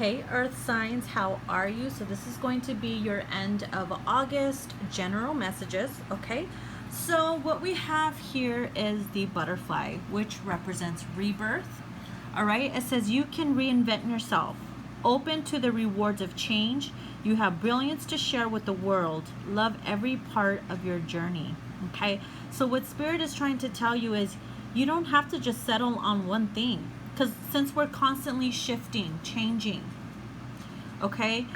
Hey Earth signs, how are you? So this is going to be your end of August general messages, okay? So what we have here is the butterfly, which represents rebirth. All right, it says you can reinvent yourself. Open to the rewards of change. You have brilliance to share with the world. Love every part of your journey. Okay, so what Spirit is trying to tell you is you don't have to just settle on one thing, because since we're constantly shifting, changing, okay,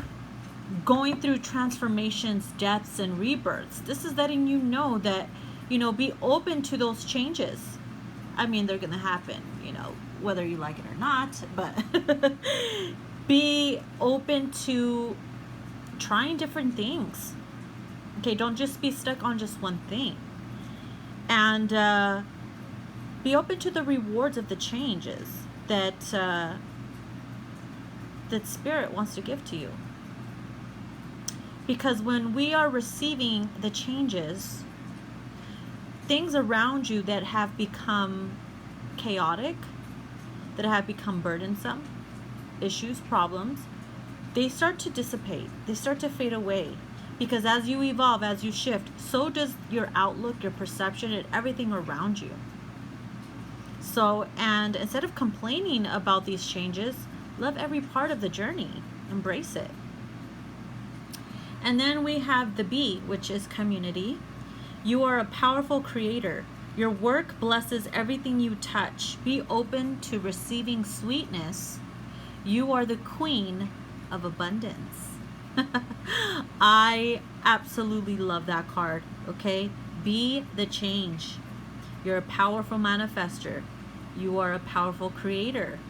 going through transformations, deaths, and rebirths, this is letting you know that, be open to those changes. I mean, they're going to happen, whether you like it or not, but be open to trying different things. Okay, don't just be stuck on just one thing. And be open to the rewards of the changes that that Spirit wants to give to you. Because when we are receiving the changes, things around you that have become chaotic, that have become burdensome, issues, problems, they start to dissipate. They start to fade away. Because as you evolve, as you shift, so does your outlook, your perception, and everything around you. So, and instead of complaining about these changes, love every part of the journey. Embrace it. And then we have the B, which is community. You are a powerful creator. Your work blesses everything you touch. Be open to receiving sweetness. You are the queen of abundance. I absolutely love that card, okay? Be the change. You're a powerful manifester. You are a powerful creator.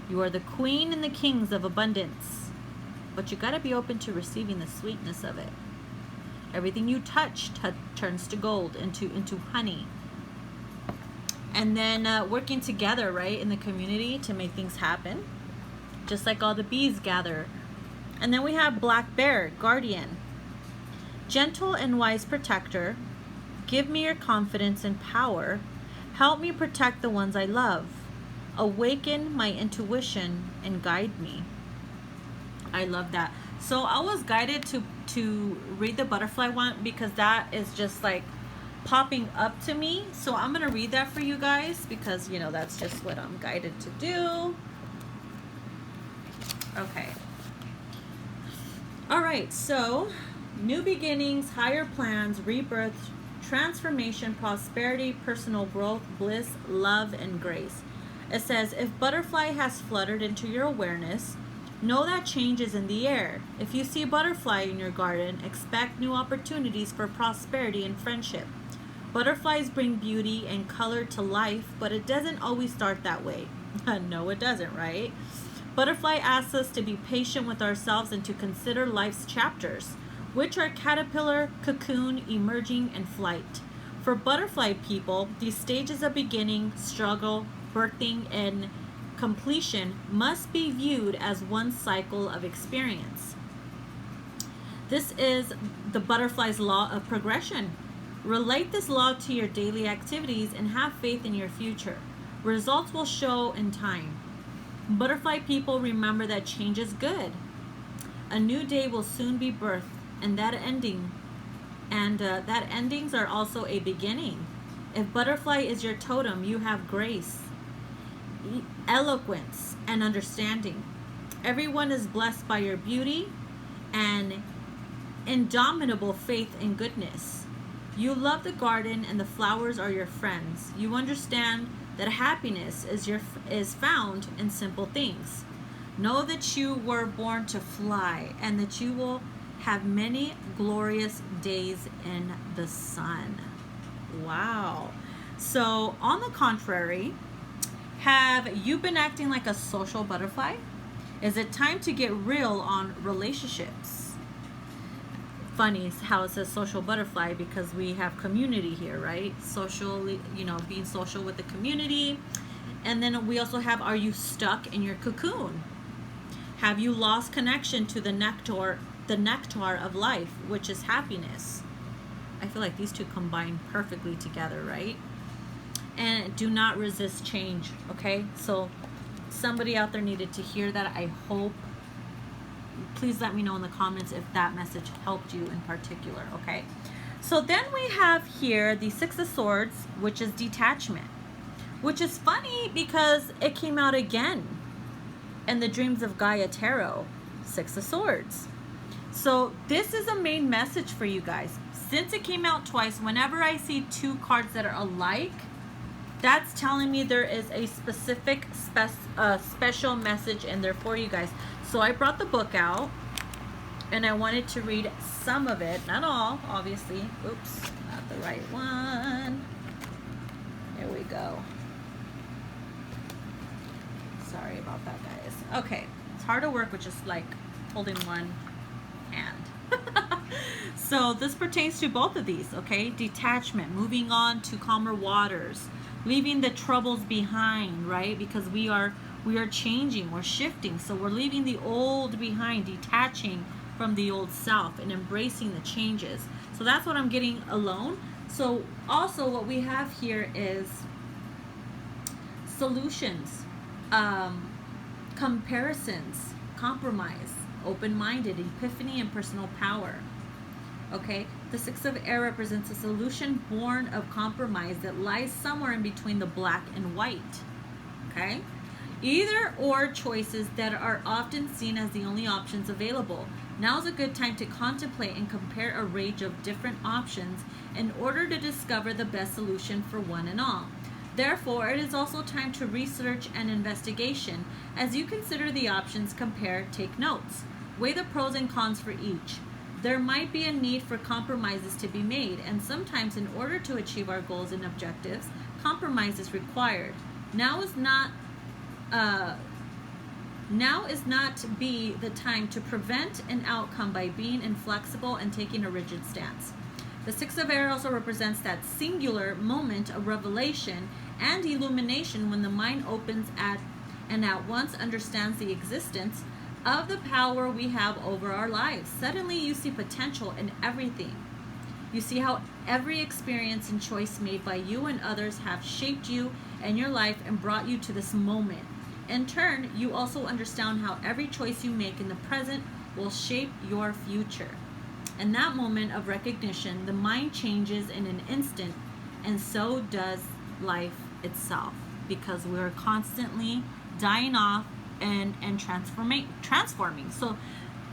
You are the queen and the kings of abundance. But you got to be open to receiving the sweetness of it. Everything you touch turns to gold, into honey. And then working together, right, in the community to make things happen. Just like all the bees gather. And then we have Black Bear, guardian. Gentle and wise protector. Give me your confidence and power. Help me protect the ones I love. Awaken my intuition and guide me. I love that. So I was guided to read the butterfly one because that is just like popping up to me. So I'm going to read that for you guys because, that's just what I'm guided to do. Okay. All right. So new beginnings, higher plans, rebirth, transformation, prosperity, personal growth, bliss, love, and grace. It says, if butterfly has fluttered into your awareness, know that change is in the air. If you see butterfly in your garden, expect new opportunities for prosperity and friendship. Butterflies bring beauty and color to life, but it doesn't always start that way. No, it doesn't, right? Butterfly asks us to be patient with ourselves and to consider life's chapters, which are caterpillar, cocoon, emerging, and flight. For butterfly people, these stages of beginning, struggle, birthing, and completion must be viewed as one cycle of experience. This is the butterfly's law of progression. Relate this law to your daily activities and have faith in your future. Results will show in time. Butterfly people, remember that change is good. A new day will soon be birthed, and that endings are also a beginning. If butterfly is your totem, you have grace, eloquence, and understanding. Everyone is blessed by your beauty and indomitable faith and goodness. You love the garden and the flowers are your friends. You understand that happiness is found in simple things. Know that you were born to fly and that you will have many glorious days in the sun. Wow. So on the contrary, have you been acting like a social butterfly? Is it time to get real on relationships? Funny how it says social butterfly because we have community here, right? Socially, being social with the community. And then we also have, are you stuck in your cocoon? Have you lost connection to the nectar of life, which is happiness? I feel like these two combine perfectly together, right? And do not resist change, okay? So somebody out there needed to hear that. I hope. Please let me know in the comments if that message helped you in particular, okay? So then we have here the Six of Swords, which is detachment, which is funny because it came out again in the Dreams of Gaia Tarot, Six of Swords. So this is a main message for you guys. Since it came out twice, whenever I see two cards that are alike, that's telling me there is a specific special message in there for you guys. So I brought the book out and I wanted to read some of it, not all, obviously. Oops, not the right one. There we go. Sorry about that, guys. Okay, it's hard to work with just like holding one hand. So this pertains to both of these, okay? Detachment, moving on to calmer waters, leaving the troubles behind, right? Because we are changing, we're shifting. So we're leaving the old behind, detaching from the old self and embracing the changes. So that's what I'm getting alone. So also what we have here is solutions, comparisons, compromise, open-minded, epiphany, and personal power. Okay, the Six of Air represents a solution born of compromise that lies somewhere in between the black and white. Okay, either or choices that are often seen as the only options available. Now's a good time to contemplate and compare a range of different options in order to discover the best solution for one and all. Therefore, it is also time to research and investigation. As you consider the options, compare, take notes. Weigh the pros and cons for each. There might be a need for compromises to be made, and sometimes in order to achieve our goals and objectives, compromise is required. Now is not be the time to prevent an outcome by being inflexible and taking a rigid stance. The Six of Air also represents that singular moment of revelation and illumination when the mind opens and at once understands the existence of the power we have over our lives. Suddenly you see potential in everything. You see how every experience and choice made by you and others have shaped you and your life and brought you to this moment. In turn, you also understand how every choice you make in the present will shape your future. In that moment of recognition, the mind changes in an instant, and so does life itself, because we're constantly dying off and transforming. So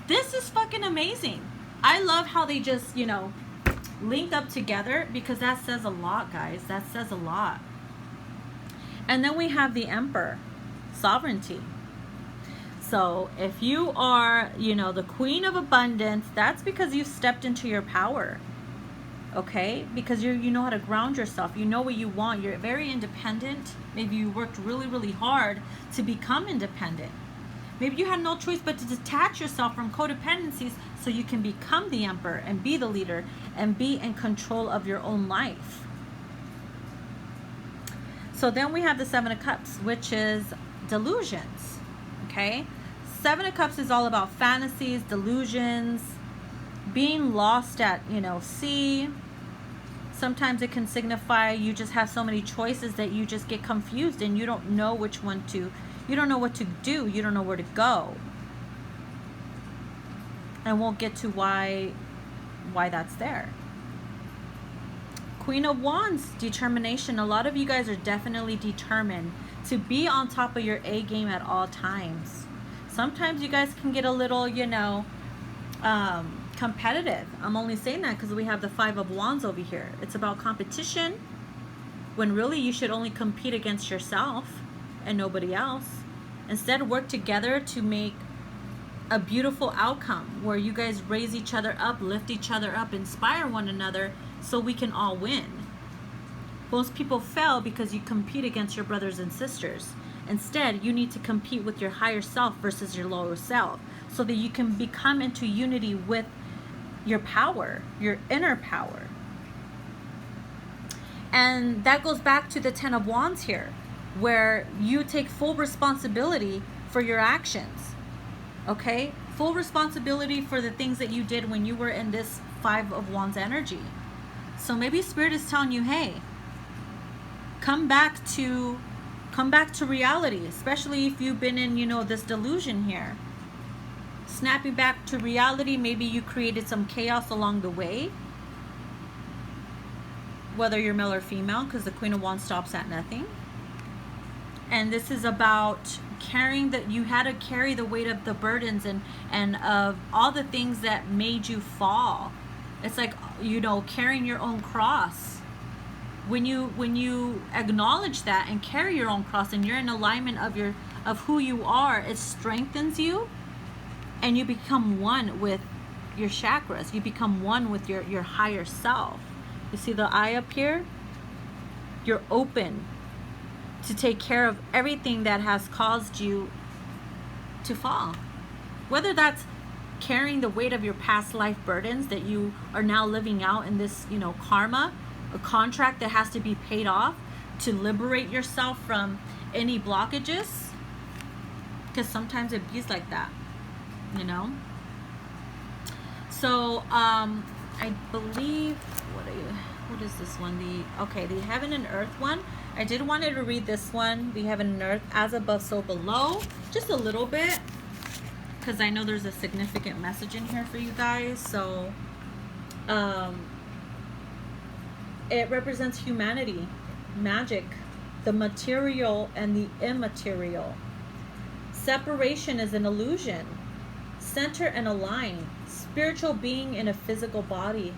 this is fucking amazing. I love how they just, you know, linked up together, because that says a lot, guys. That says a lot. And then we have the Emperor, sovereignty. So if you are, you know, the Queen of Abundance, that's because you stepped into your power. Okay, because you know how to ground yourself. You know what you want. You're very independent. Maybe you worked really, really hard to become independent. Maybe you had no choice but to detach yourself from codependencies so you can become the Emperor and be the leader and be in control of your own life. So then we have the Seven of Cups, which is delusions. Okay, Seven of Cups is all about fantasies, delusions, being lost at, you know, sea. Sometimes it can signify you just have so many choices that you just get confused and you don't know which one to, you don't know what to do, you don't know where to go. And we'll get to why that's there. Queen of Wands, determination. A lot of you guys are definitely determined to be on top of your A game at all times. Sometimes you guys can get a little, you know, competitive. I'm only saying that because we have the Five of Wands over here. It's about competition, when really you should only compete against yourself and nobody else. Instead, work together to make a beautiful outcome where you guys raise each other up, lift each other up, inspire one another, so we can all win. Most people fail because you compete against your brothers and sisters. Instead, you need to compete with your higher self versus your lower self, so that you can become into unity with your power, your inner power. And that goes back to the Ten of Wands here, where you take full responsibility for your actions. Okay? Full responsibility for the things that you did when you were in this Five of Wands energy. So maybe Spirit is telling you, hey, come back to Come back to reality, especially if you've been in, you know, this delusion here. Snapping back to reality, maybe you created some chaos along the way. Whether you're male or female, because the Queen of Wands stops at nothing. And this is about carrying that you had to carry the weight of the burdens and of all the things that made you fall. It's like, you know, carrying your own cross. When you acknowledge that and carry your own cross and you're in alignment of who you are, it strengthens you, and you become one with your chakras. You become one with your higher self. You see the eye up here? You're open to take care of everything that has caused you to fall. Whether that's carrying the weight of your past life burdens that you are now living out in this, you know, karma, a contract that has to be paid off to liberate yourself from any blockages. Because sometimes it be like that, you know. So I believe, what is this one? The Heaven and Earth one. I did want to read this one, the Heaven and Earth, as above, so below, just a little bit, because I know there's a significant message in here for you guys. So it represents humanity, magic, the material and the immaterial. Separation is an illusion. Center and align. Spiritual being in a physical body.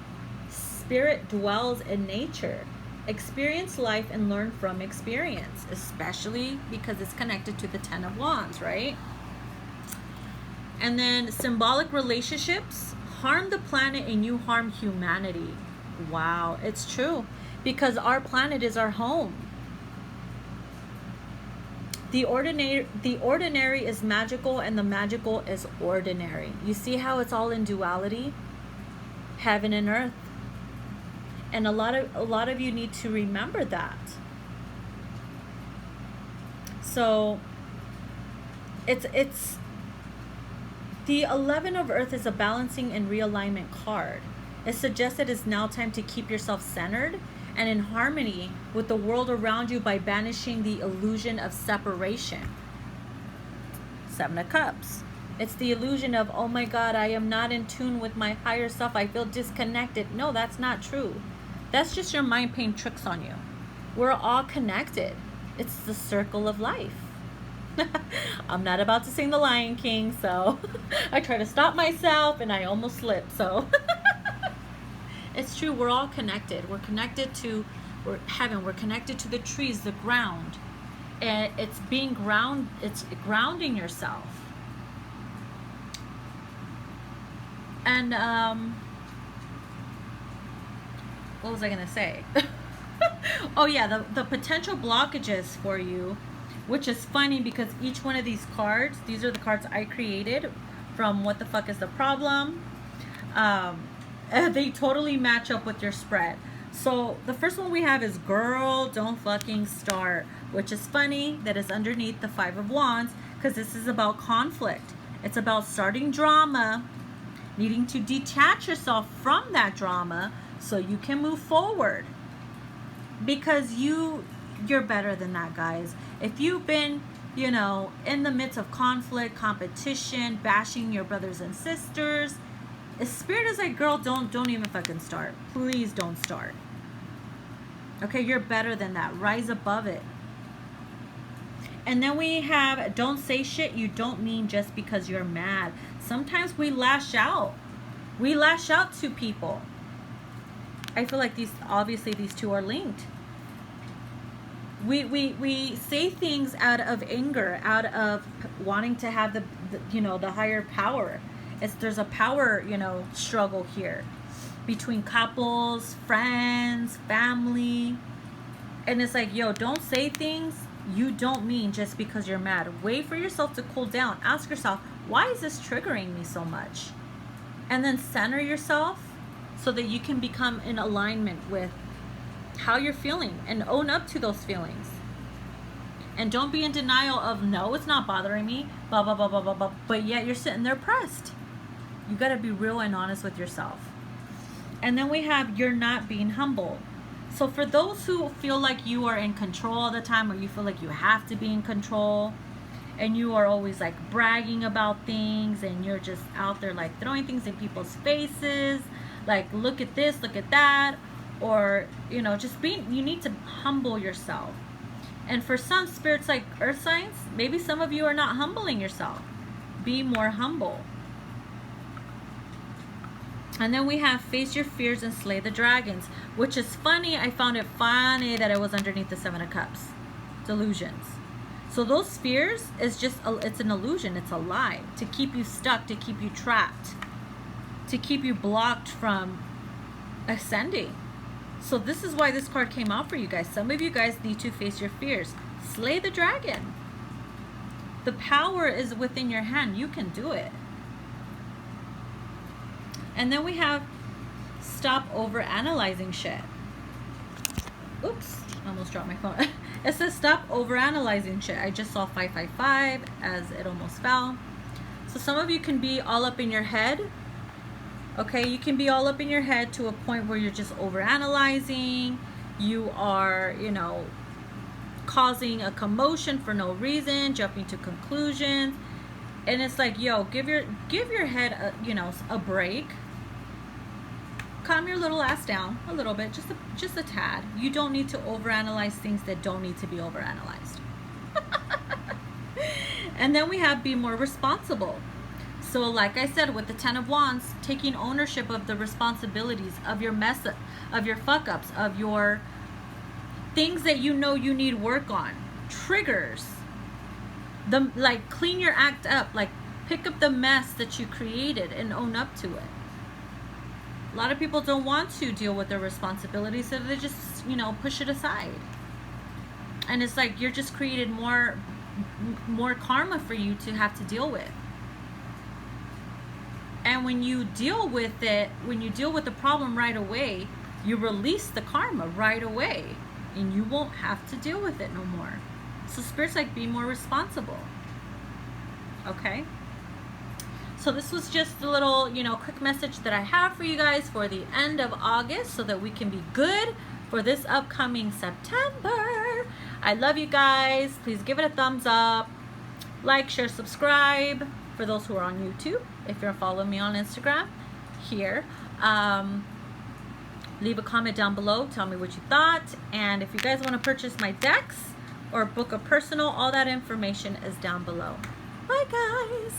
Spirit dwells in nature. Experience life and learn from experience, especially because it's connected to the Ten of Wands, right? And then symbolic relationships. Harm the planet and you harm humanity. Wow, it's true, because our planet is our home. The ordinary is magical and the magical is ordinary. You see how it's all in duality? Heaven and earth. And a lot of you need to remember that. So it's the 11 of Earth is a balancing and realignment card. It suggests that it's now time to keep yourself centered and in harmony with the world around you by banishing the illusion of separation. Seven of Cups. It's the illusion of, oh my God, I am not in tune with my higher self. I feel disconnected. No, that's not true. That's just your mind playing tricks on you. We're all connected. It's the circle of life. I'm not about to sing the Lion King, so I try to stop myself and I almost slipped. So it's true. We're all connected. We're connected to heaven. We're connected to the trees, the ground. And it's grounding yourself. And what was I gonna say? Oh yeah, the potential blockages for you, which is funny because each one of these cards, these are the cards I created from What the Fuck Is The Problem. They totally match up with your spread. So the first one we have is Girl, Don't Fucking Start, which is funny that is underneath the Five of Wands, because this is about conflict. It's about starting drama, needing to detach yourself from that drama so you can move forward, because you're better than that, guys. If you've been, you know, in the midst of conflict, competition, bashing your brothers and sisters, Spirit is like, girl, don't even fucking start. Please don't start. Okay, you're better than that. Rise above it. And then we have, don't say shit you don't mean just because you're mad. Sometimes we lash out. We lash out to people. I feel like obviously these two are linked. We say things out of anger, out of wanting to have the higher power. There's a power, struggle here between couples, friends, family. And it's like, yo, don't say things you don't mean just because you're mad. Wait for yourself to cool down. Ask yourself, why is this triggering me so much? And then center yourself so that you can become in alignment with how you're feeling and own up to those feelings. And don't be in denial of, no, it's not bothering me, blah, blah, blah, blah, blah, blah. But yet you're sitting there pressed. You got to be real and honest with yourself. And then we have, you're not being humble. So for those who feel like you are in control all the time, or you feel like you have to be in control, and you are always like bragging about things, and you're just out there like throwing things in people's faces, like look at this, look at that, or you know, just being, you need to humble yourself. And for some spirits like earth signs, maybe some of you are not humbling yourself. Be more humble. And then we have face your fears and slay the dragons, which is funny. I found it funny that it was underneath the 7 of Cups. Delusions. So those fears is just, it's an illusion. It's a lie to keep you stuck, to keep you trapped, to keep you blocked from ascending. So this is why this card came out for you guys. Some of you guys need to face your fears. Slay the dragon. The power is within your hand. You can do it. And then we have stop over analyzing shit. Oops, I almost dropped my phone. It says stop over analyzing shit. I just saw 555 as it almost fell. So some of you can be all up in your head. Okay, you can be all up in your head to a point where you're just over analyzing. You are, you know, causing a commotion for no reason, jumping to conclusions. And it's like, yo, give your head a, you know, a break. Calm your little ass down a little bit, just a tad. You don't need to overanalyze things that don't need to be overanalyzed. And then we have be more responsible. So like I said, with the 10 of Wands, taking ownership of the responsibilities of your mess up, of your fuck ups, of your things that you know you need work on, triggers. Like clean your act up, like pick up the mess that you created and own up to it. A lot of people don't want to deal with their responsibilities, so they just, you know, push it aside. And it's like you're just created more karma for you to have to deal with. And when you deal with it, when you deal with the problem right away, you release the karma right away, and you won't have to deal with it no more. So spirit's like, be more responsible. Okay? So this was just a little, you know, quick message that I have for you guys for the end of August, so that we can be good for this upcoming September. I love you guys. Please give it a thumbs up. Like, share, subscribe for those who are on YouTube. If you're following me on Instagram, here. Leave a comment down below. Tell me what you thought. And if you guys want to purchase my decks or book a personal, all that information is down below. Bye, guys.